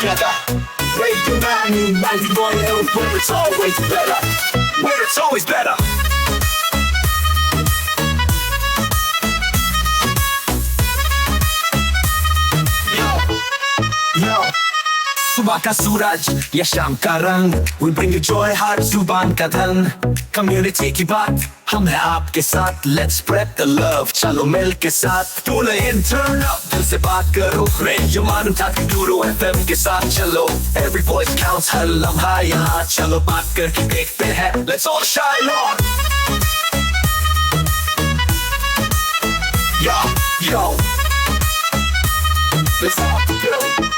together. Radio Manu 91 where it's always better. Where it's always better. Yo, सुबह का सूरज या शाम का रंग, we bring you joy हर जुबान का धन। Community की बात हम हैं आपके साथ, let's spread the love, चलो मिल के साथ। Tune in, turn up, दिल से बात करो, Radio Manu 92 FM के साथ चलो। Every voice counts, हर लम्हा यहाँ, चलो बात करके देखते हैं, let's all shine on। Yo, let's all go।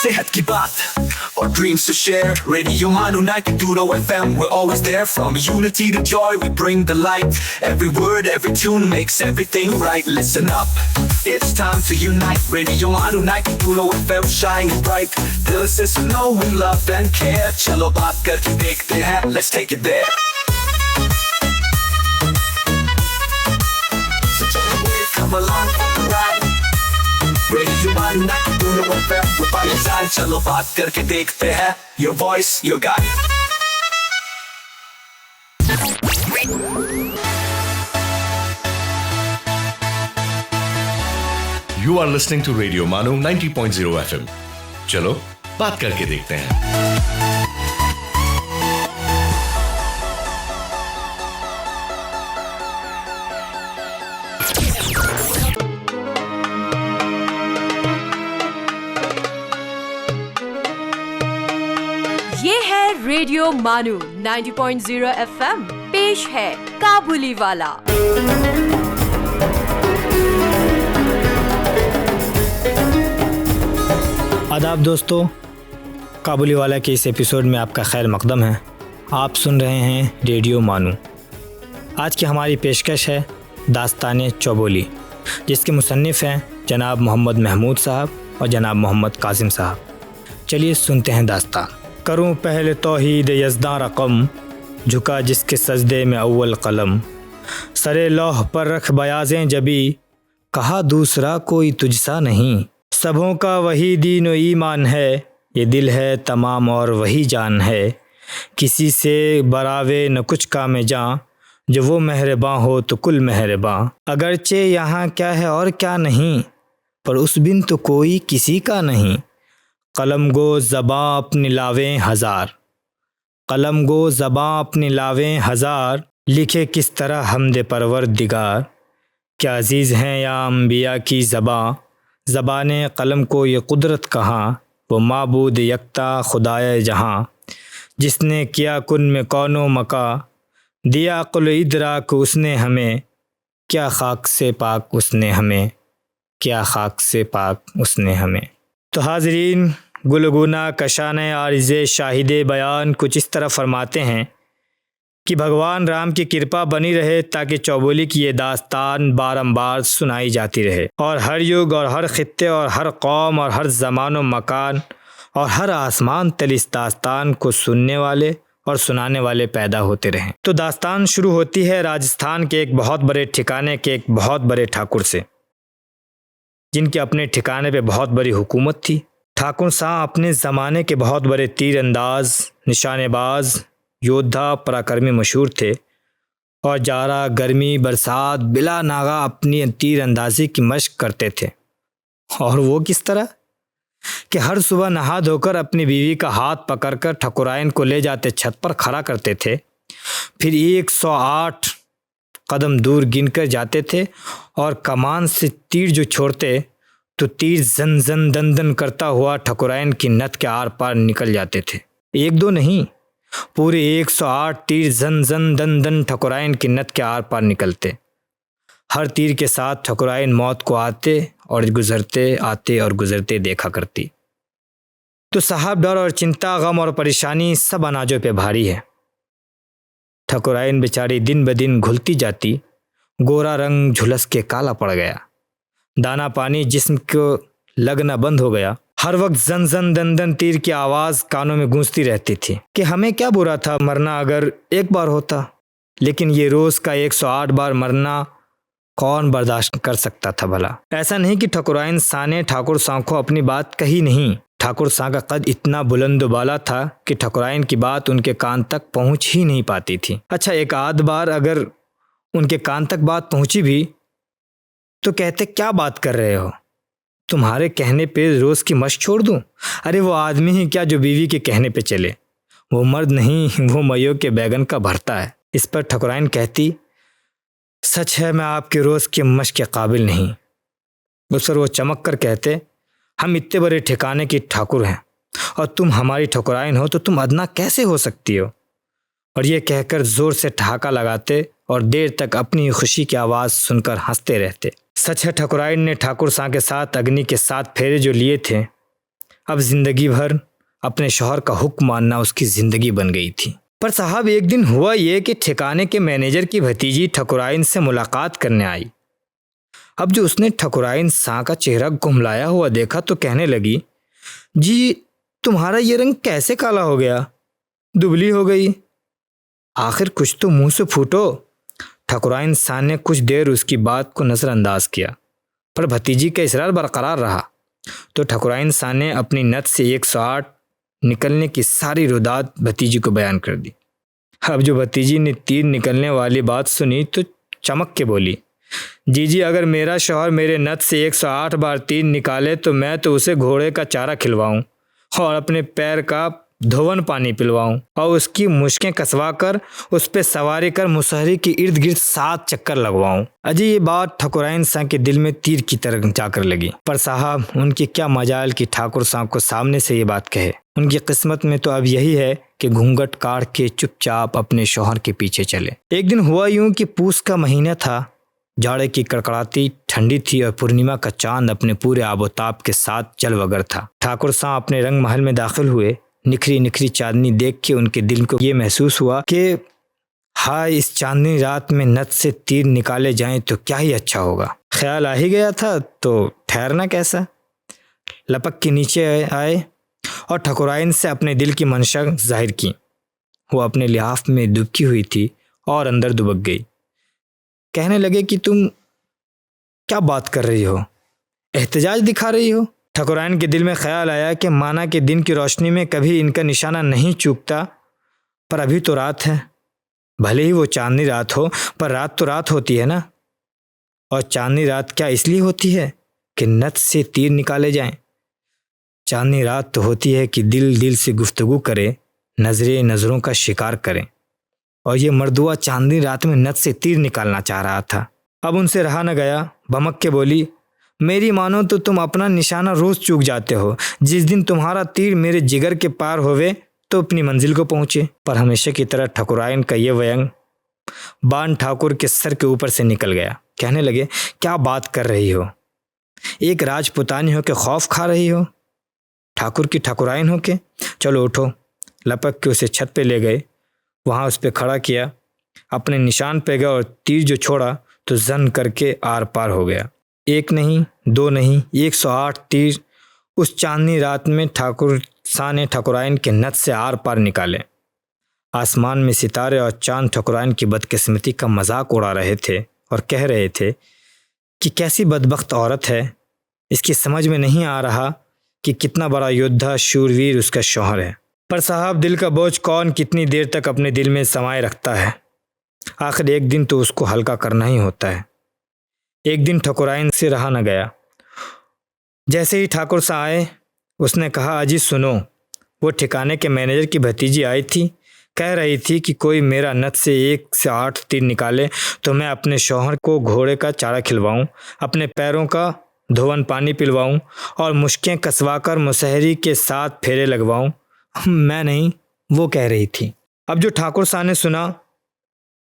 सेहत की बात और dreams to share, Radio Manu 92 FM, we're always there. From unity to joy, we bring the light. Every word, every tune makes everything right. Listen up, it's time to unite. Radio Manu 92 FM, shining bright. दिल से सुनो, we love and care. चलो बात करके देखते हैं, let's take it there. So come along for the ride. Radio Manu 92 FM, we're by your side. चलो बात करके देखते हैं, your voice, your guide. You are listening to Radio Manu 90.0 FM. चलो बात करके देखते हैं। ये है रेडियो मानू 90.0 FM, पेश है काबुली वाला। आदाब दोस्तों, काबुली वाला के इस एपिसोड में आपका खैर मकदम है। आप सुन रहे हैं रेडियो मानू। आज की हमारी पेशकश है दास्तान चौबोली, जिसके मुसन्निफ़ हैं जनाब मोहम्मद महमूद साहब और जनाब मोहम्मद कासिम साहब। चलिए सुनते हैं दास्तान। करूं पहले तौहीद यज़दां रकम, झुका जिसके सजदे में अव्वल कलम। सरे लौह पर रख बयाज़ें जबी, कहा दूसरा कोई तुझसा नहीं। सबों का वही दीन व ईमान है, ये दिल है तमाम और वही जान है। किसी से बरावे न कुछ काम जां, जो वो मेहरबां हो तो कुल मेहरबां। अगरचे यहाँ क्या है और क्या नहीं, पर उस बिन तो कोई किसी का नहीं। कलम गो ज़बां अपनी लावें हज़ार, कलम गो ज़बां अपनी लावें हज़ार। लिखे किस तरह हमदे परवरदिगार, क्या अज़ीज़ हैं या अम्बिया की ज़बां। ज़बाने कलम को ये कुदरत कहाँ, वो माबूद यकता खुदाए जहाँ। जिसने किया कुन में कौनो मका, दिया अक़्ल इदराक उसने हमें। क्या खाक से पाक उसने हमें, क्या खाक से पाक उसने हमें। तो हाज़रीन, गुलगुना कशान आरिज़े शाहिद बयान कुछ इस तरह फरमाते हैं कि भगवान राम की कृपा बनी रहे ताकि चौबोली की ये दास्तान बारंबार सुनाई जाती रहे और हर युग और हर खित्ते और हर कौम और हर ज़मान व मकान और हर आसमान तल इस दास्तान को सुनने वाले और सुनाने वाले पैदा होते रहें। तो दास्तान शुरू होती है राजस्थान के एक बहुत बड़े ठिकाने के एक बहुत बड़े ठाकुर से, जिनके अपने ठिकाने पे बहुत बड़ी हुकूमत थी। ठाकुर साहब अपने ज़माने के बहुत बड़े तीर अंदाज, निशानेबाज, योद्धा, पराक्रमी मशहूर थे और जाड़ा, गर्मी, बरसात बिला नागा अपनी तीर अंदाजी की मशक करते थे। और वो किस तरह कि हर सुबह नहा धोकर अपनी बीवी का हाथ पकड़कर ठकुराइन को ले जाते छत पर खड़ा करते थे। फिर 108 कदम दूर गिनकर जाते थे और कमान से तीर जो छोड़ते तो तीर जन जन दन दन करता हुआ ठकुराइन की नथ के आर पार निकल जाते थे। एक दो नहीं, पूरे 108 तीर जन जन दन दन ठकुराइन की नथ के आर पार निकलते। हर तीर के साथ ठकुराइन मौत को आते और गुजरते, आते और गुजरते देखा करती। तो साहब डर और चिंता, गम और परेशानी सब अनाजों पे भारी है। ठकुराइन बेचारी दिन ब दिन घुलती जाती, गोरा रंग झुलस के काला पड़ गया, दाना पानी जिस्म को लगना बंद हो गया। हर वक्त जन जन दन दन तीर की आवाज़ कानों में गूंजती रहती थी कि हमें क्या बुरा था मरना अगर एक बार होता, लेकिन ये रोज़ का 108 बार मरना कौन बर्दाश्त कर सकता था भला। ऐसा नहीं कि ठकुराइन साने ठाकुर सांखों अपनी बात कही नहीं, ठाकुर सां का कद इतना बुलंद बाला था कि ठकुराइन की बात उनके कान तक पहुंच ही नहीं पाती थी। अच्छा, एक आध बार अगर उनके कान तक बात पहुंची भी तो कहते, क्या बात कर रहे हो, तुम्हारे कहने पे रोज की मशक छोड़ दूं? अरे वो आदमी ही क्या जो बीवी के कहने पे चले, वो मर्द नहीं, वो मयो के बैगन का भरता है। इस पर ठकुराइन कहती, सच है मैं आपके रोज के मशक के काबिल नहीं। उस पर वो चमक कर कहते, हम इतने बड़े ठिकाने की ठाकुर हैं और तुम हमारी ठकुराइन हो, तो तुम अदना कैसे हो सकती हो? और ये कहकर जोर से ठहाका लगाते और देर तक अपनी खुशी की आवाज़ सुनकर हंसते रहते। सच है ठकुराइन ने ठाकुर सां के साथ अग्नि के 7 फेरे जो लिए थे, अब जिंदगी भर अपने शौहर का हुक्म मानना उसकी ज़िंदगी बन गई थी। पर साहब, एक दिन हुआ ये कि ठिकाने के मैनेजर की भतीजी ठकुराइन से मुलाकात करने आई। अब जो उसने ठकुराइन सां का चेहरा घुमलाया हुआ देखा तो कहने लगी, जी तुम्हारा ये रंग कैसे काला हो गया, दुबली हो गई, आखिर कुछ तो मुंह से फूटो। ठकुराइन सां ने कुछ देर उसकी बात को नज़रअंदाज किया, पर भतीजी का इसरार बरकरार रहा। तो ठकुराइन सां ने अपनी नत से 108 निकलने की सारी रुदात भतीजी को बयान कर दी। अब जो भतीजी ने तीर निकलने वाली बात सुनी तो चमक के बोली, जी अगर मेरा शौहर मेरे नत से 108 बार तीर निकाले तो मैं तो उसे घोड़े का चारा खिलवाऊं और अपने पैर का धोवन पानी पिलवाऊं और उसकी मुश्कें कसवा कर उस पे सवारी कर मुसहरी के इर्द गिर्द 7 चक्कर लगवाऊं। अजी ये बात ठकुराइन सां के दिल में तीर की तरह जाकर लगी। पर साहब, उनकी क्या मजाल कि ठाकुर सां को सामने से ये बात कहे। उनकी किस्मत में तो अब यही है कि घूंघट काट के चुपचाप अपने शौहर के पीछे चले। एक दिन हुआ यूं कि पूस का महीना था, जाड़े की कड़कड़ाती ठंडी थी और पूर्णिमा का चांद अपने पूरे आबोताब के साथ जल वगर था। ठाकुर सां अपने रंग महल में दाखिल हुए। निखरी निखरी चांदनी देख के उनके दिल को ये महसूस हुआ कि हाय, इस चांदनी रात में नत से तीर निकाले जाएं तो क्या ही अच्छा होगा। ख्याल आ ही गया था तो ठहरना कैसा। लपक के नीचे आए और ठकुराइन से अपने दिल की मंशा जाहिर की। वो अपने लिहाफ में दुबकी हुई थी और अंदर दुबक गई। कहने लगे कि तुम क्या बात कर रही हो, एहतजाज दिखा रही हो। ठकुराइन के दिल में ख्याल आया कि माना कि दिन की रोशनी में कभी इनका निशाना नहीं चूकता, पर अभी तो रात है। भले ही वो चांदनी रात हो, पर रात तो रात होती है ना। और चांदनी रात क्या इसलिए होती है कि नत से तीर निकाले जाएं? चांदनी रात तो होती है कि दिल दिल से गुफ्तगू करे, नजरें नज़रों का शिकार करें। और ये मर्दुआ चांदनी रात में नत से तीर निकालना चाह रहा था। अब उनसे रहा न गया, भमक के बोली, मेरी मानो तो तुम अपना निशाना रोज चूक जाते हो। जिस दिन तुम्हारा तीर मेरे जिगर के पार होवे तो अपनी मंजिल को पहुंचे। पर हमेशा की तरह ठकुराइन का ये व्यंग बाण ठाकुर के सर के ऊपर से निकल गया। कहने लगे, क्या बात कर रही हो, एक राजपुतानी हो के खौफ खा रही हो, ठाकुर की ठकुराइन हो के। चलो उठो। लपक के उसे छत पे ले गए, वहाँ उस पर खड़ा किया, अपने निशान पे गया और तीर जो छोड़ा तो जन करके आर पार हो गया। एक नहीं, दो नहीं, 108 तीर उस चांदनी रात में ठाकुर सां ने ठकुराइन के नत से आर पार निकाले। आसमान में सितारे और चांद ठकुराइन की बदकिस्मती का मजाक उड़ा रहे थे और कह रहे थे कि कैसी बदबख्त औरत है, इसकी समझ में नहीं आ रहा कि कितना बड़ा योद्धा शूरवीर उसका शौहर है। पर साहब, दिल का बोझ कौन कितनी देर तक अपने दिल में समाये रखता है। आखिर एक दिन तो उसको हल्का करना ही होता है। एक दिन ठकुराइन से रहा न गया। जैसे ही ठाकुर सां आए, उसने कहा, अजी सुनो, वो ठिकाने के मैनेजर की भतीजी आई थी, कह रही थी कि कोई मेरा नत से 1 से 8 तीर निकाले तो मैं अपने शौहर को घोड़े का चारा खिलवाऊं, अपने पैरों का धोवन पानी पिलवाऊं और मुश्कें कसवाकर मुसहरी के 7 फेरे लगवाऊं। मैं नहीं, वो कह रही थी। अब जो ठाकुर सां ने सुना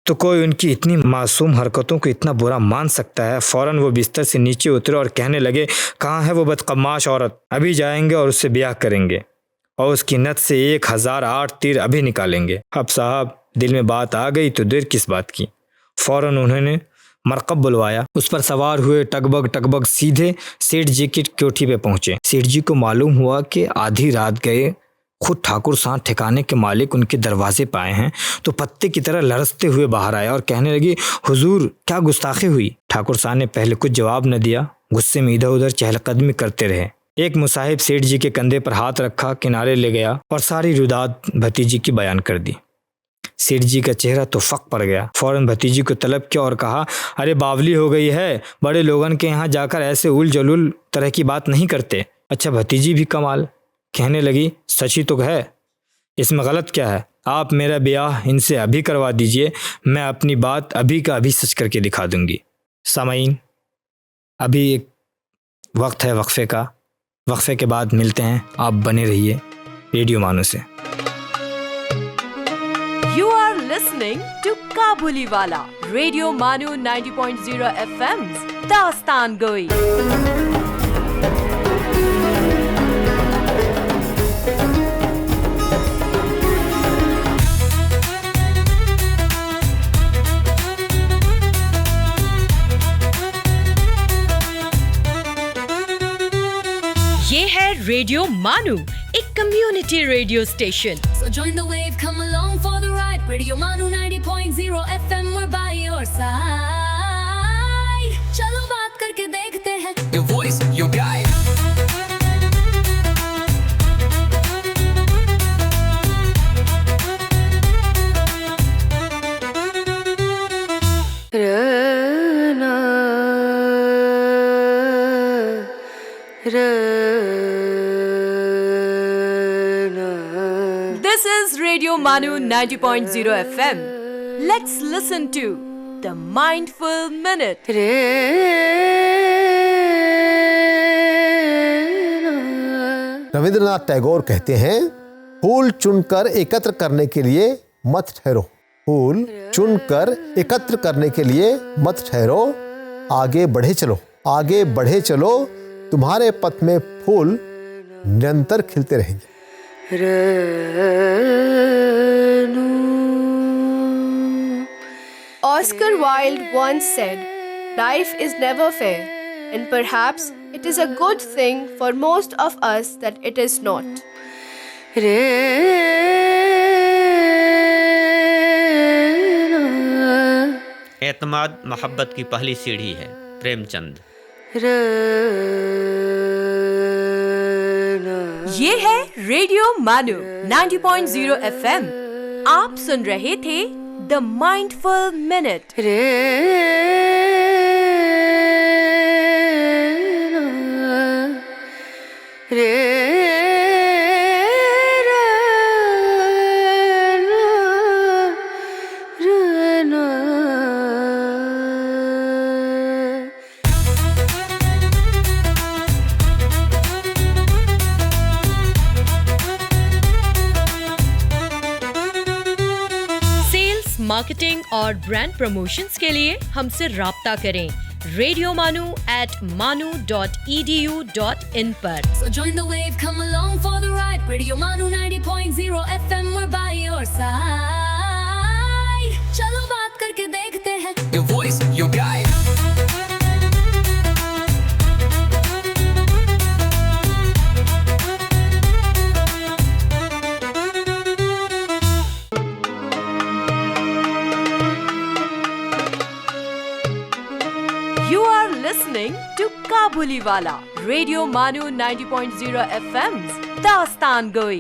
तो कोई उनकी इतनी मासूम हरकतों को इतना बुरा मान सकता है। फ़ौरन वो बिस्तर से नीचे उतरे और कहने लगे, कहाँ है वो बदकमाश औरत, अभी जाएंगे और उससे ब्याह करेंगे और उसकी नत से 1008 तीर अभी निकालेंगे। अब साहब, दिल में बात आ गई तो देर किस बात की। फ़ौरन उन्होंने मरकब बुलवाया, उस पर सवार हुए टकबग सीधे सेठ जी की कोठी पे पहुंचे। सेठ जी को मालूम हुआ कि आधी रात गए खुद ठाकुर सां ठिकाने के मालिक उनके दरवाजे पे आए हैं, तो पत्ते की तरह लरसते हुए बाहर आए और कहने लगे, हुजूर क्या गुस्ताखी हुई। ठाकुर सां ने पहले कुछ जवाब न दिया, गुस्से में इधर उधर चहलकदमी करते रहे। एक मुसाहिब सेठ जी के कंधे पर हाथ रखा, किनारे ले गया और सारी रुदात भतीजी की बयान कर दी। सेठ जी का चेहरा तो फक पड़ गया। फौरन भतीजी को तलब किया और कहा, अरे बावली हो गई है, बड़े लोगन के यहाँ जाकर ऐसे उल जलूल तरह की बात नहीं करते। अच्छा भतीजी भी कमाल, कहने लगी, सच ही तो है, इसमें गलत क्या है? आप मेरा ब्याह इनसे अभी करवा दीजिए, मैं अपनी बात अभी का अभी सच करके दिखा दूंगी। सामाईन, अभी एक वक्त है वक्फे का, वक्फे के बाद मिलते हैं। आप बने रहिए रेडियो मानो से। You are listening to Kabuliwala, Radio Manu 90.0 FM's Dastan Goi. ये है रेडियो मानू, एक community radio station. So join the wave, come along for the ride. Radio Manu 90.0 FM, we're by your side. चलो बात करके देखते हैं. Your voice, your guide. This is Radio Manu 90.0 FM. Let's listen to the Mindful Minute. Rabindranath Tagore कहते हैं, फूल चुनकर एकत्र करने के लिए मत ठहरो। फूल चुनकर एकत्र करने के लिए मत ठहरो, आगे बढ़े चलो। आगे बढ़े चलो, तुम्हारे पथ में फूल निरंतर खिलते रहेंगे। Oscar Wilde once said, "Life is never fair, and perhaps it is a good thing for most of us that it is not." एतमाद मोहब्बत की पहली सीढ़ी है। प्रेमचंद। ये है रेडियो मानू 90.0 FM। आप सुन रहे थे द माइंडफुल मिनट। मार्केटिंग और ब्रांड प्रमोशंस के लिए हमसे राब्ता करें radiomanu@manu.edu.in पर। So join the wave, come along for the ride. Radio Manu 90.0 FM, we're by your side. चलो बात करके देखते हैं। Your voice, your guide. You are listening to Kabuliwala, Radio Manu 90.0 FM's Dastan Goi.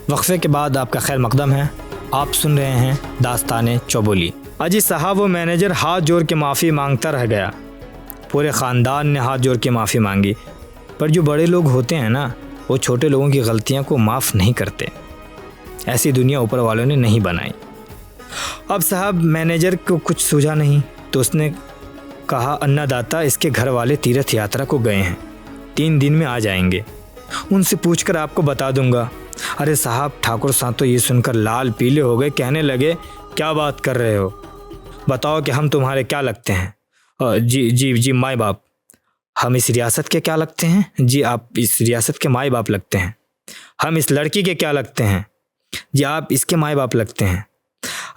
वक्फे के बाद आपका खैर मकदम है। आप सुन रहे हैं दास्ताने चौबोली। अजी साहब, वो मैनेजर हाथ जोड़ के माफ़ी मांगता रह गया। पूरे ख़ानदान ने हाथ जोड़ के माफ़ी मांगी, पर जो बड़े लोग होते हैं ना, वो छोटे लोगों की गलतियां को माफ़ नहीं करते। ऐसी दुनिया ऊपर वालों ने नहीं बनाई। अब साहब मैनेजर को कुछ सूझा नहीं, तो उसने कहा, अन्नदाता, इसके घर वाले तीर्थ यात्रा को गए हैं, 3 दिन में आ जाएंगे, उनसे पूछकर आपको बता दूंगा। अरे साहब, ठाकुर साहब तो ये सुनकर लाल पीले हो गए, कहने लगे, क्या बात कर रहे हो? बताओ कि हम तुम्हारे क्या लगते हैं? जी जी जी माई बाप। हम इस रियासत के क्या लगते हैं? जी आप इस रियासत के माई बाप लगते हैं। हम इस लड़की के क्या लगते हैं? जी आप इसके माई बाप लगते हैं।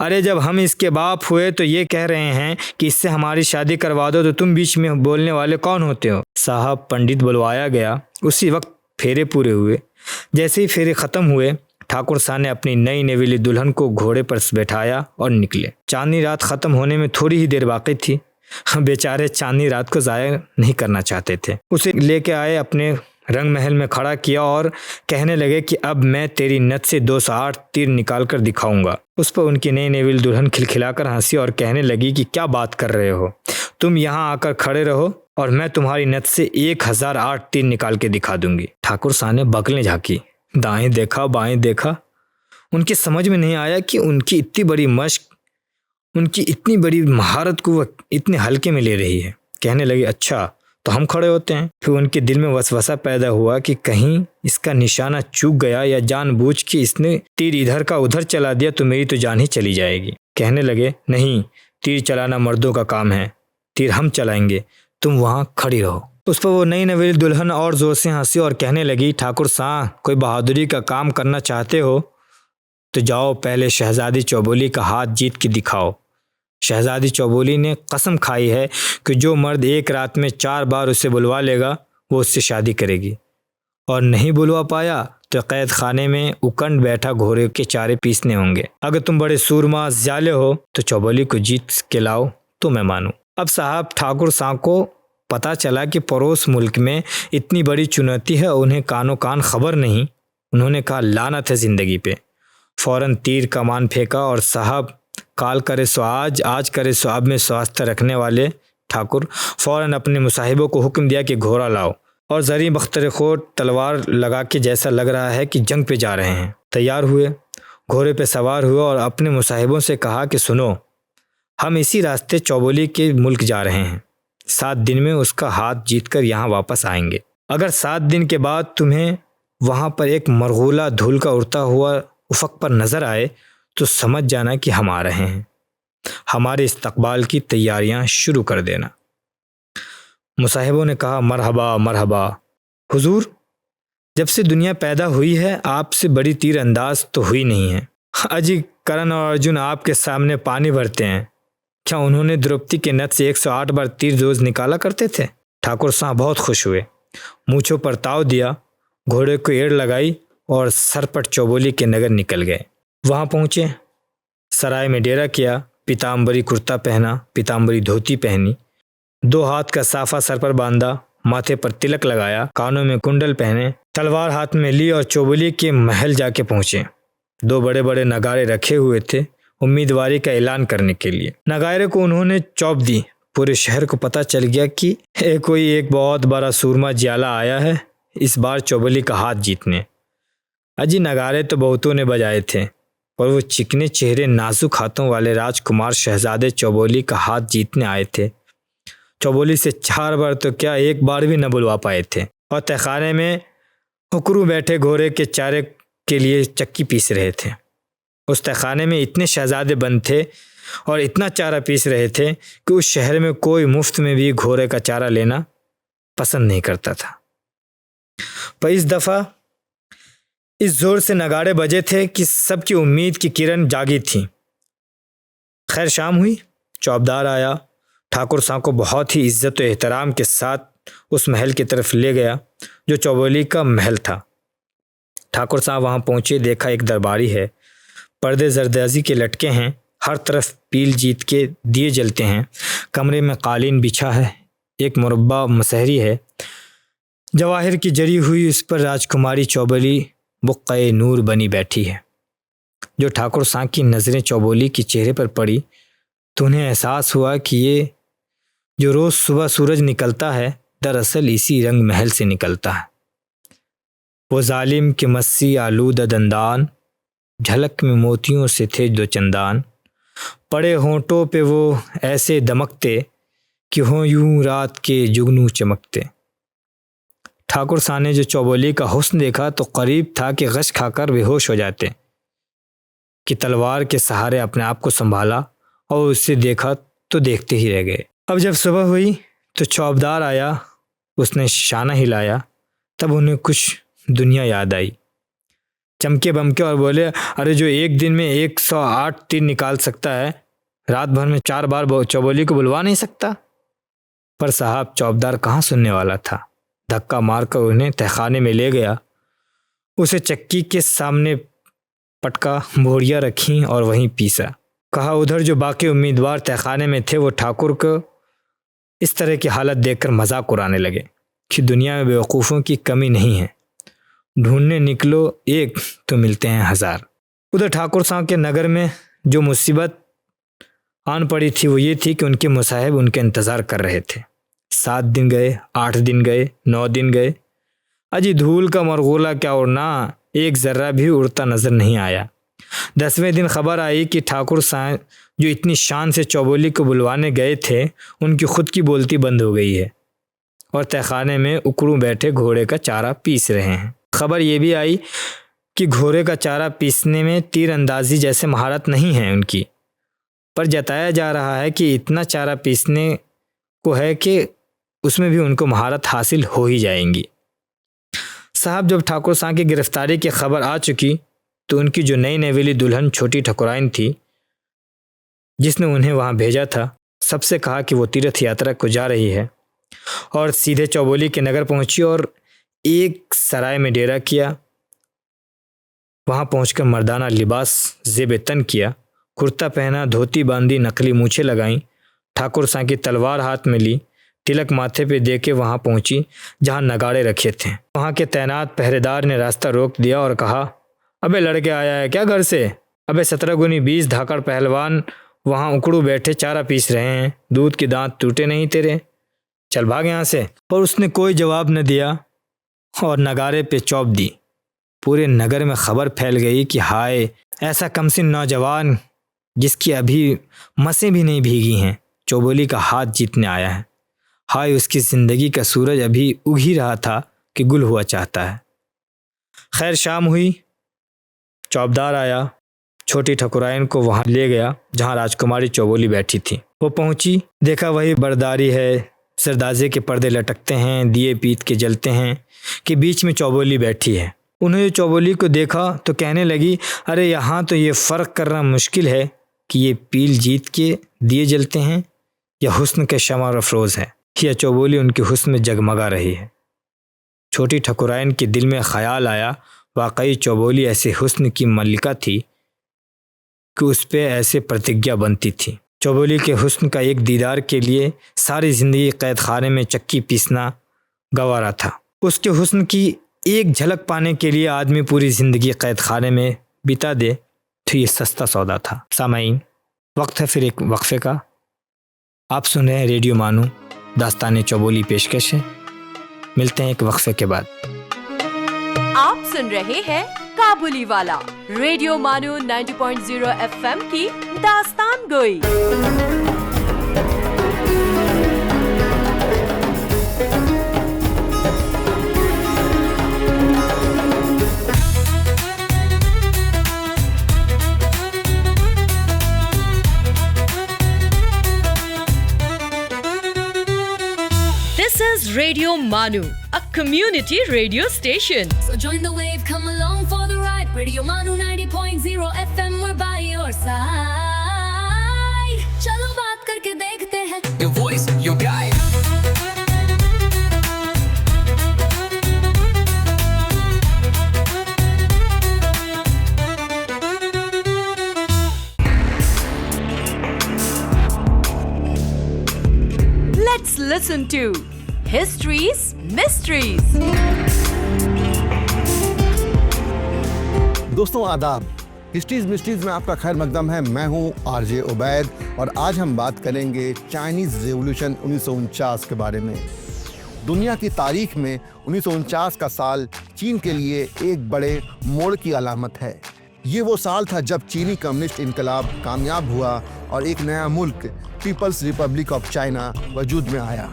अरे जब हम इसके बाप हुए तो ये कह रहे हैं कि इससे हमारी शादी करवा दो, तो तुम बीच में बोलने वाले कौन होते हो? साहब पंडित बुलवाया गया, उसी वक्त फेरे पूरे हुए। जैसे ही फेरे ख़त्म हुए, ठाकुर साहब ने अपनी नई नवेली दुल्हन को घोड़े पर बैठाया और निकले। चांदनी रात ख़त्म होने में थोड़ी ही देर बाकी थी बेचारे चांदनी रात को ज़ाया नहीं करना चाहते थे। उसे लेके आए, अपने रंग महल में खड़ा किया और कहने लगे कि अब मैं तेरी नथ से 208 तीर निकाल कर दिखाऊंगा। उस पर उनकी नई नेविल दुल्हन खिलखिलाकर हंसी और कहने लगी कि क्या बात कर रहे हो, तुम यहाँ आकर खड़े रहो और मैं तुम्हारी नथ से 1008 तीर निकाल के दिखा दूंगी। ठाकुर साहब ने बगलें झांकी, दाएं देखा बाएं देखा, उनकी समझ में नहीं आया कि उनकी इतनी बड़ी मश्क, उनकी इतनी बड़ी महारत को वह इतने हल्के में ले रही है। कहने लगे अच्छा तो हम खड़े होते हैं। फिर उनके दिल में वसवसा पैदा हुआ कि कहीं इसका निशाना चूक गया या जानबूझ के इसने तीर इधर का उधर चला दिया तो मेरी तो जान ही चली जाएगी। कहने लगे नहीं, तीर चलाना मर्दों का काम है, तीर हम चलाएंगे, तुम वहाँ खड़ी रहो। उस पर वो नई नवेली दुल्हन और जोर से हंसी और कहने लगी ठाकुर साहब कोई बहादुरी का काम करना चाहते हो तो जाओ पहले शहजादी चौबोली का हाथ जीत के दिखाओ। शहजादी चौबोली ने कसम खाई है कि जो मर्द एक रात में 4 बार उसे बुलवा लेगा वो उससे शादी करेगी, और नहीं बुलवा पाया तो कैद खाने में उकंड बैठा घोड़े के चारे पीसने होंगे। अगर तुम बड़े सूरमा ज़्याले हो तो चौबोली को जीत के लाओ तो मैं मानूं। अब साहब ठाकुर साहब को पता चला कि पड़ोस मुल्क में इतनी बड़ी चुनौती है, उन्हें कानो कान खबर नहीं। उन्होंने कहा लानत है ज़िंदगी पे। फ़ौरन तीर कमान फेंका और साहब काल करे सो आज करे सो अब में स्वास्थ्य रखने वाले ठाकुर फ़ौरन अपने मुसाहिबों को हुक्म दिया कि घोड़ा लाओ, और जरी बख्तरखोट तलवार लगा के जैसा लग रहा है कि जंग पे जा रहे हैं। तैयार हुए, घोड़े पे सवार हुए और अपने मुसाहिबों से कहा कि सुनो, हम इसी रास्ते चौबोली के मुल्क जा रहे हैं, 7 दिन में उसका हाथ जीतकर यहाँ वापस आएंगे। अगर 7 दिन के बाद तुम्हें वहाँ पर एक मरगूला धूल का उड़ता हुआ उफक पर नज़र आए तो समझ जाना कि हम आ रहे हैं, हमारे इस्तकबाल की तैयारियां शुरू कर देना। मुसाहिबों ने कहा मरहबा मरहबा हुजूर, जब से दुनिया पैदा हुई है आपसे बड़ी तीर अंदाज तो हुई नहीं है। अजी करण और अर्जुन आपके सामने पानी भरते हैं, क्या उन्होंने द्रौपदी के नथ से 108 बार तीर रोज निकाला करते थे? ठाकुर साहब बहुत खुश हुए, मूँछों पर ताव दिया, घोड़े को एड़ लगाई और सरपट चौबोली के नगर निकल गए। वहाँ पहुँचे, सराय में डेरा किया, पीताम्बरी कुर्ता पहना, पीताम्बरी धोती पहनी, 2 हाथ का साफा सर पर बांधा, माथे पर तिलक लगाया, कानों में कुंडल पहने, तलवार हाथ में ली और चौबोली के महल जाके पहुँचे। 2 बड़े बड़े नगारे रखे हुए थे उम्मीदवारी का ऐलान करने के लिए। नगारे को उन्होंने चौप दी, पूरे शहर को पता चल गया कि कोई एक बहुत बड़ा सूरमा ज्याला आया है इस बार चौबोली का हाथ जीतने। अजी नगारे तो बहुतों ने बजाए थे और वो चिकने चेहरे नाजुक हाथों वाले राजकुमार शहजादे चौबोली का हाथ जीतने आए थे। चौबोली से 4 बार तो क्या 1 बार भी न बुलवा पाए थे, और तहखाने में हुक्रू बैठे घोड़े के चारे के लिए चक्की पीस रहे थे। उस तहखाने में इतने शहजादे बंद थे और इतना चारा पीस रहे थे कि उस शहर में कोई मुफ्त में भी घोड़े का चारा लेना पसंद नहीं करता था। पर इस दफ़ा इस जोर से नगाड़े बजे थे कि सबकी उम्मीद की किरण जागी थी। खैर शाम हुई, चौबदार आया, ठाकुर साहब को बहुत ही इज्जत और एहतराम के साथ उस महल की तरफ ले गया जो चौबोली का महल था। ठाकुर साहब वहाँ पहुँचे, देखा एक दरबारी है, पर्दे जरदाजी के लटके हैं, हर तरफ पील जीत के दिए जलते हैं, कमरे में कालीन बिछा है, एक मुरब्बा मसहरी है, जवाहिर की जरी हुई उस पर राजकुमारी चौबोली बुक्क़े नूर बनी बैठी है। जो ठाकुर साहब की नज़रें चौबोली के चेहरे पर पड़ी तो उन्हें एहसास हुआ कि ये जो रोज़ सुबह सूरज निकलता है दरअसल इसी रंग महल से निकलता है। वो जालिम के मस्सी आलूद दंदान, झलक में मोतियों से थे 2 चंदान, पड़े होंठों पे वो ऐसे दमकते कि हों यूं रात के जुगनू चमकते। ठाकुर साहब ने जो चौबोली का हुस्न देखा तो करीब था कि गश खाकर बेहोश हो जाते, कि तलवार के सहारे अपने आप को संभाला और उससे देखा तो देखते ही रह गए। अब जब सुबह हुई तो चौबदार आया, उसने शाना हिलाया, तब उन्हें कुछ दुनिया याद आई। चमके बमके और बोले, अरे जो एक दिन में 108 तीर निकाल सकता है, रात भर में 4 बार चौबोली को बुलवा नहीं सकता? पर साहब चौबदार कहाँ सुनने वाला था, धक्का मारकर उन्हें तहखाने में ले गया। उसे चक्की के सामने पटका, बोरियां रखीं और वहीं पीसा। कहा उधर जो बाकी उम्मीदवार तहखाने में थे वो ठाकुर को इस तरह की हालत देखकर मजाक उड़ाने लगे कि दुनिया में बेवकूफ़ों की कमी नहीं है, ढूंढने निकलो एक तो मिलते हैं हज़ार। उधर ठाकुर साहब के नगर में जो मुसीबत आन पड़ी थी वो ये थी कि उनके मुसाहिब उनके इंतज़ार कर रहे थे। 7 दिन गए, 8 दिन गए, 9 दिन गए, अजी धूल का मरगोला क्या उड़ना, एक ज़र्रा भी उड़ता नज़र नहीं आया। 10वें दिन खबर आई कि ठाकुर साहब जो इतनी शान से चौबोली को बुलवाने गए थे उनकी खुद की बोलती बंद हो गई है और तहखाने में उकड़ू बैठे घोड़े का चारा पीस रहे हैं। खबर ये भी आई कि घोड़े का चारा पीसने में तीर अंदाजी जैसे महारत नहीं है उनकी, पर जताया जा रहा है कि इतना चारा पीसने को है कि उसमें भी उनको महारत हासिल हो ही जाएंगी। साहब जब ठाकुर साहब की गिरफ्तारी की खबर आ चुकी तो उनकी जो नई नवेली दुल्हन छोटी ठकुराइन थी जिसने उन्हें वहाँ भेजा था, सबसे कहा कि वो तीर्थ यात्रा को जा रही है और सीधे चौबोली के नगर पहुँची और एक सराय में डेरा किया। वहाँ पहुँचकर मर्दाना लिबास ज़ेब तन किया, कुर्ता पहना, धोती बांधी, नकली मूछें लगाईं, ठाकुर साहब की तलवार हाथ में ली, तिलक माथे पे दे के वहाँ पहुँची जहाँ नगाड़े रखे थे। वहाँ के तैनात पहरेदार ने रास्ता रोक दिया और कहा, अबे लड़के आया है क्या घर से? अबे 17 गुनी 20 धाकड़ पहलवान वहाँ उकड़ू बैठे चारा पीस रहे हैं, दूध के दांत टूटे नहीं तेरे, चल भाग यहाँ से। और उसने कोई जवाब न दिया और नगारे पे चौप दी। पूरे नगर में खबर फैल गई कि हाय ऐसा कमसिन नौजवान जिसकी अभी मसें भी नहीं भीगी हैं चौबोली का हाथ जीतने आया है। हाय उसकी ज़िंदगी का सूरज अभी उग ही रहा था कि गुल हुआ चाहता है। खैर शाम हुई, चौबदार आया, छोटी ठकुराइन को वहाँ ले गया जहाँ राजकुमारी चौबोली बैठी थी। वो पहुँची, देखा वही बरदारी है, सरदाजे के पर्दे लटकते हैं, दिए पीत के जलते हैं कि बीच में चौबोली बैठी है। उन्होंने चौबोली को देखा तो कहने लगी, अरे यहाँ तो ये फ़र्क करना मुश्किल है कि ये पील जीत के दिए जलते हैं या हुस्न के शमा अफरोज़ है, या चौबोली उनके हुस्न में जगमगा रही है। छोटी ठकुराइन के दिल में ख़याल आया, वाकई चौबोली ऐसे हुस्न की मलिका थी कि उस पे ऐसे प्रतिज्ञा बनती थी। चौबोली के हुस्न का एक दीदार के लिए सारी ज़िंदगी कैद खाने में चक्की पीसना गवारा था। उसके हुस्न की एक झलक पाने के लिए आदमी पूरी ज़िंदगी कैद खाने में बिता दे तो ये सस्ता सौदा था। सामाईन, वक्त है फिर एक वक्फे का। आप सुन रहे हैं रेडियो मानू, दास्तान चौबोली पेशकश है। मिलते हैं एक वक्फे के बाद। आप सुन रहे हैं काबुली वाला, रेडियो मानू 90.0 FM की दास्तान गोई। This is Radio Manu, a community radio station. So join the wave, come along for the ride. Radio Manu 90.0 FM, we're by your side. चलो बात करके देखते हैं. Your voice, your guide. Let's listen to History's Mysteries. दोस्तों आदाब, histories mysteries में आपका खैर मकदम है। मैं हूं आरजे उबैद और आज हम बात करेंगे चाइनीज़ रेवोल्यूशन 1949 के बारे में। दुनिया की तारीख में 1949 का साल चीन के लिए एक बड़े मोड़ की अलामत है। ये वो साल था जब चीनी कम्युनिस्ट इनकलाब कामयाब हुआ और एक नया मुल्क पीपल्स रिपब्लिक ऑफ चाइना वजूद में आया।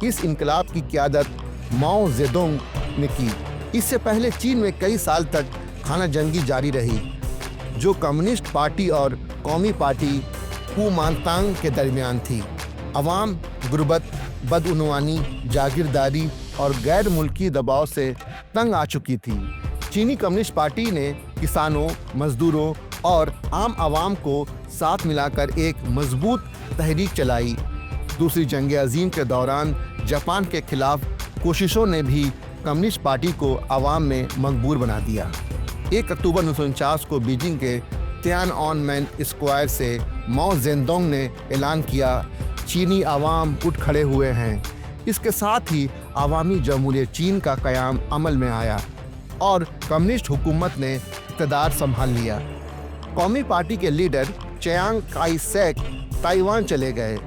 इस इनकलाब की क़यादत माओ जेडोंग ने की। इससे पहले चीन में कई साल तक खाना जंगी जारी रही, जो कम्युनिस्ट पार्टी और कौमी पार्टी कुमांतांग के दरमियान थी। अवाम गुर्बत, बदउनवानी, जागीरदारी और गैर मुल्की दबाव से तंग आ चुकी थी। चीनी कम्युनिस्ट पार्टी ने किसानों, मजदूरों और आम आवाम को साथ मिलाकर एक मजबूत तहरीक चलाई। दूसरी जंग अजीम के दौरान जापान के खिलाफ कोशिशों ने भी कम्युनिस्ट पार्टी को आवाम में मकबूल बना दिया। 1 अक्टूबर 1949 को बीजिंग के तियानअनमेन स्क्वायर से माओ जेडोंग ने ऐलान किया, चीनी आवाम उठ खड़े हुए हैं। इसके साथ ही अवामी जमहूरियत चीन का क़याम अमल में आया और कम्युनिस्ट हुकूमत ने इक़्तिदार संभाल लिया। कौमी पार्टी के leader Chiang Kai Shek Taiwan चले गए।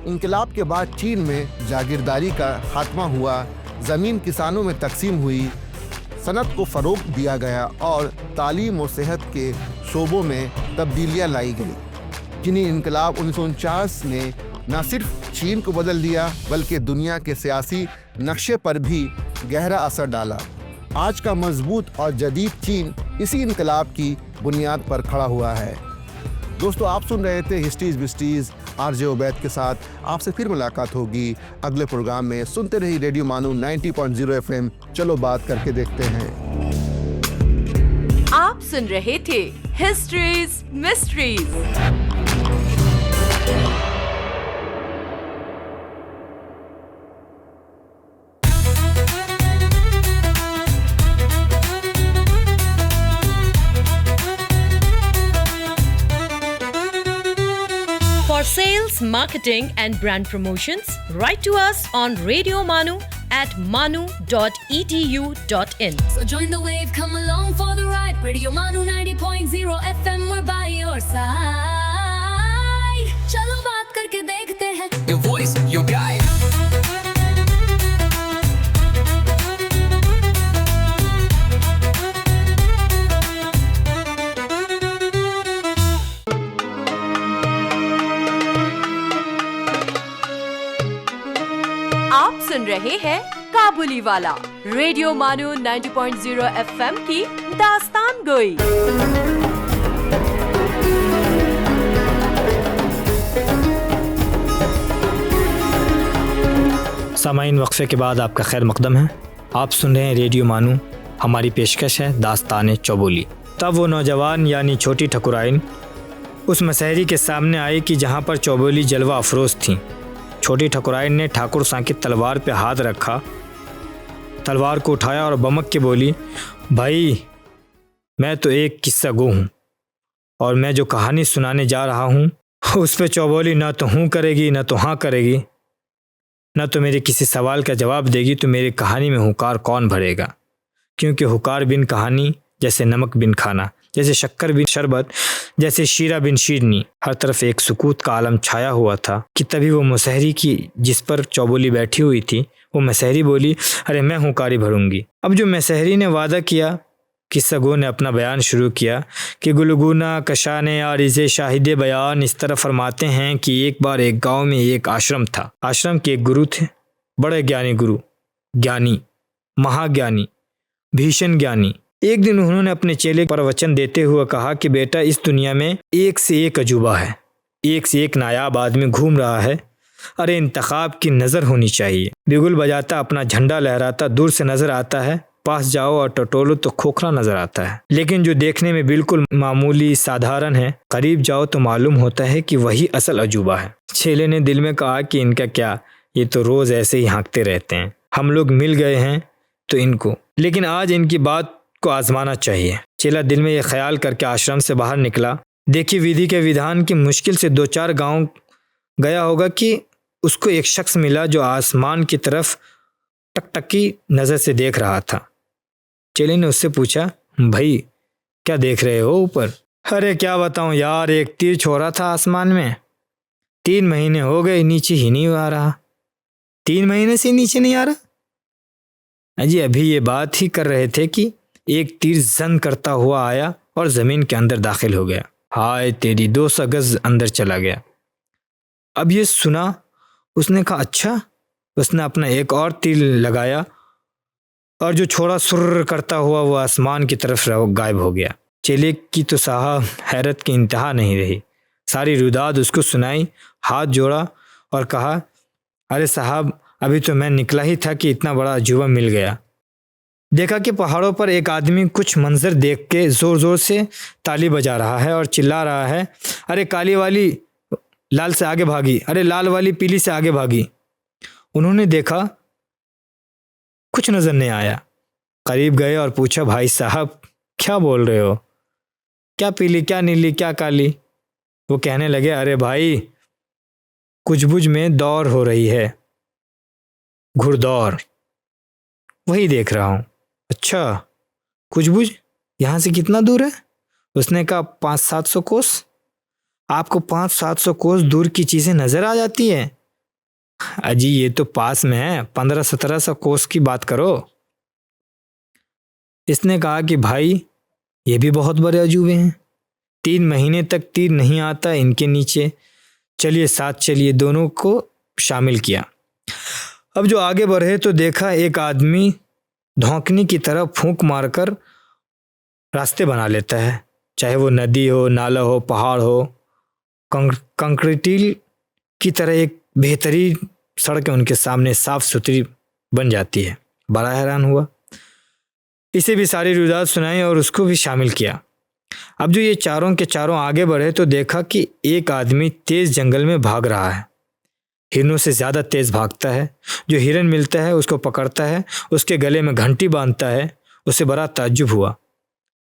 इंकलाब के बाद चीन में जागीरदारी का खात्मा हुआ, ज़मीन किसानों में तकसीम हुई, सनत को फ़रोग़ दिया गया और तालीम और सेहत के शोबों में तब्दीलियाँ लाई गई। चीनी इंकलाब 1949 ने न सिर्फ चीन को बदल दिया बल्कि दुनिया के सियासी नक्शे पर भी गहरा असर डाला। आज का मजबूत और जदीद चीन इसी इंकलाब की बुनियाद पर खड़ा हुआ है। दोस्तों, आप सुन रहे थे हिस्ट्रीज बिस्टीज आरजे उबैद के साथ। आपसे फिर मुलाकात होगी अगले प्रोग्राम में। सुनते रहिए रेडियो मानू 90.0 FM। चलो बात करके देखते हैं। आप सुन रहे थे histories mysteries. For sales, marketing and brand promotions, write to us on Radio Manu at manu.edu.in. So join the wave, come along for the ride. Radio Manu 90.0 FM, we're by your side. चलो बात करके देखते हैं. Your voice, your guide. आप सुन रहे हैं काबुली वाला radio मानू 90.0 FM की दास्तान गोई। सामाइन, वक्फे के बाद आपका खैर मकदम है। आप सुन रहे हैं रेडियो मानू। हमारी पेशकश है दास्तान चौबोली। तब वो नौजवान यानी छोटी ठकुराइन उस मसहरी के सामने आई कि जहाँ पर चौबोली जलवा अफरोज थी। छोटी ठकुराइन ने ठाकुर सां की तलवार पे हाथ रखा, तलवार को उठाया और बमक के बोली, भाई मैं तो एक किस्सा गो हूँ और मैं जो कहानी सुनाने जा रहा हूँ उस पे चौबोली ना तो हूँ करेगी ना तो हाँ करेगी, ना तो मेरे किसी सवाल का जवाब देगी। तो मेरी कहानी में हुकार कौन भरेगा? क्योंकि हुकार बिन कहानी जैसे नमक बिन खाना, जैसे शक्कर बिन शरबत, जैसे शीरा बिन शीरनी। हर तरफ एक सुकूत का आलम छाया हुआ था कि तभी वो मुसहरी की जिस पर चौबोली बैठी हुई थी, वो मुसहरी बोली, अरे मैं हुकारी भरूंगी। अब जो मुसहरी ने वादा किया, किस्सा गो ने अपना बयान शुरू किया कि गुलगुना कशाने आरिज़े शाहिदे बयान इस तरह फरमाते हैं कि एक बार एक गांव में एक आश्रम था। आश्रम के एक गुरु थे, बड़े ज्ञानी गुरु, ज्ञानी, महाज्ञानी, भीषण ज्ञानी। एक दिन उन्होंने अपने चेले पर वचन देते हुए कहा कि बेटा, इस दुनिया में एक से एक अजूबा है, एक से एक नायाब आदमी घूम रहा है। अरे इंतखाब की नज़र होनी चाहिए। बिगुल बजाता अपना झंडा लहराता दूर से नज़र आता है, पास जाओ और टटोलो तो खोखला नज़र आता है। लेकिन जो देखने में बिल्कुल मामूली साधारण है, करीब जाओ तो मालूम होता है कि वही असल अजूबा है। चेले ने दिल में कहा कि इनका क्या, ये तो रोज़ ऐसे ही हाँकते रहते हैं। हम लोग मिल गए हैं तो इनको, लेकिन आज इनकी बात को आजमाना चाहिए। चेला दिल में ये ख्याल करके आश्रम से बाहर निकला। देखिए, विधि के विधान की मुश्किल से 2-4 गांव गया होगा कि उसको एक शख्स मिला जो आसमान की तरफ टकटकी नज़र से देख रहा था। चेले ने उससे पूछा, भाई क्या देख रहे हो ऊपर? अरे क्या बताऊं यार, एक तीर छोड़ा था आसमान में, 3 महीने हो गए नीचे ही नहीं आ रहा। 3 महीने से नीचे नहीं आ रहा? अजी अभी ये बात ही कर रहे थे कि एक तीर जन करता हुआ आया और ज़मीन के अंदर दाखिल हो गया। हाय तेरी, 200 गज अंदर चला गया। अब ये सुना, उसने कहा अच्छा। उसने अपना एक और तीर लगाया और जो छोड़ा सुर्र करता हुआ वो आसमान की तरफ गायब हो गया। चेले की तो साहब हैरत की इंतहा नहीं रही। सारी रुदाद उसको सुनाई, हाथ जोड़ा और कहा, अरे साहब अभी तो मैं निकला ही था कि इतना बड़ा अजूबा मिल गया। देखा कि पहाड़ों पर एक आदमी कुछ मंजर देख के ज़ोर ज़ोर से ताली बजा रहा है और चिल्ला रहा है, अरे काली वाली लाल से आगे भागी, अरे लाल वाली पीली से आगे भागी। उन्होंने देखा कुछ नज़र नहीं आया। करीब गए और पूछा, भाई साहब क्या बोल रहे हो? क्या पीली, क्या नीली, क्या काली? वो कहने लगे, अरे भाई कुछ में दौड़ हो रही है, घुड़दौड़, वही देख रहा हूँ। अच्छा, कुछ यहाँ से कितना दूर है? उसने कहा 500-700 कोस। आपको 500-700 कोस दूर की चीज़ें नज़र आ जाती हैं? अजी ये तो पास में है, 1500-1700 कोस की बात करो। इसने कहा कि भाई ये भी बहुत बड़े अजूबे हैं, 3 महीने तक तीर नहीं आता इनके नीचे। चलिए साथ चलिए, दोनों को शामिल किया। अब जो आगे बढ़े तो देखा एक आदमी धौंकनी की तरह फूंक मारकर रास्ते बना लेता है, चाहे वो नदी हो, नाला हो, पहाड़ हो। कंक्रीटील की तरह एक बेहतरीन सड़कें उनके सामने साफ सुथरी बन जाती है। बड़ा हैरान हुआ, इसे भी सारी रुदात सुनाई और उसको भी शामिल किया। अब जो ये चारों के चारों आगे बढ़े तो देखा कि एक आदमी तेज जंगल में भाग रहा है, हिरनों से ज़्यादा तेज भागता है। जो हिरन मिलता है उसको पकड़ता है, उसके गले में घंटी बांधता है। उसे बड़ा ताज्जुब हुआ,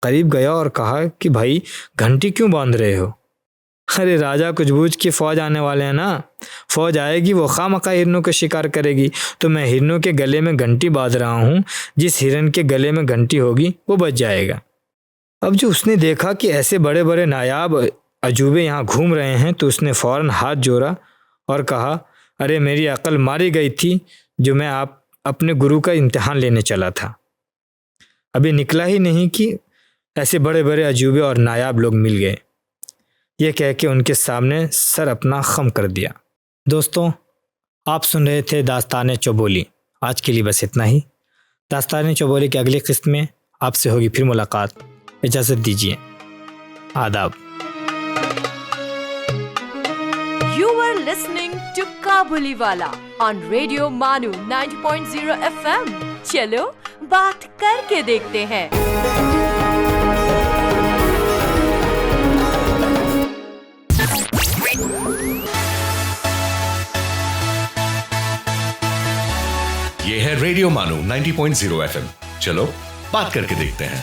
करीब गया और कहा कि भाई घंटी क्यों बांध रहे हो? अरे राजा कुछ की फौज आने वाले हैं ना, फौज आएगी वो खामखा हिरनों का शिकार करेगी, तो मैं हिरनों के गले में घंटी बांध रहा हूँ। जिस हिरन के गले में घंटी होगी वो बच जाएगा। अब जो उसने देखा कि ऐसे बड़े बड़े नायाब अजूबे यहाँ घूम रहे हैं तो उसने फ़ौरन हाथ जोड़ा और कहा, अरे मेरी अकल मारी गई थी जो मैं अपने गुरु का इम्तिहान लेने चला था। अभी निकला ही नहीं कि ऐसे बड़े बड़े अजूबे और नायाब लोग मिल गए। ये कह के उनके सामने सर अपना खम कर दिया। दोस्तों, आप सुन रहे थे दास्तान चौबोली। आज के लिए बस इतना ही। दास्तान चौबोली की अगली किस्त में आपसे होगी फिर मुलाकात। इजाज़त दीजिए, आदाब। You were listening to Kabuliwala on Radio Manu 90.0 FM। चलो बात करके देखते हैं। ये है रेडियो मानू 90.0 FM। चलो बात करके देखते हैं।